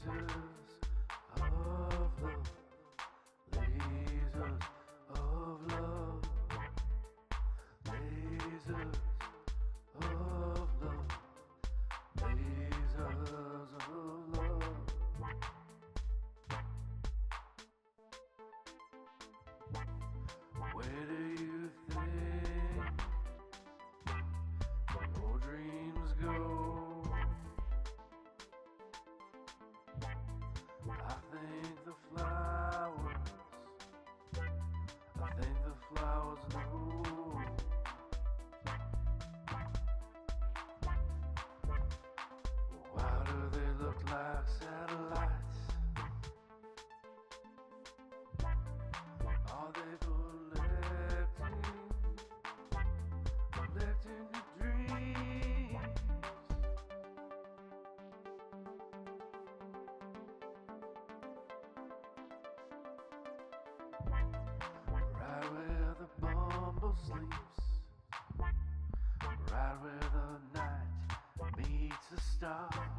Lasers of love, lasers of love, lasers of love, lasers of love. Where do you think your dreams go? I think the flowers know. Why do they look like satellites? Are they collecting your dreams? Right where the bumble sleeps, right where the night meets the stars.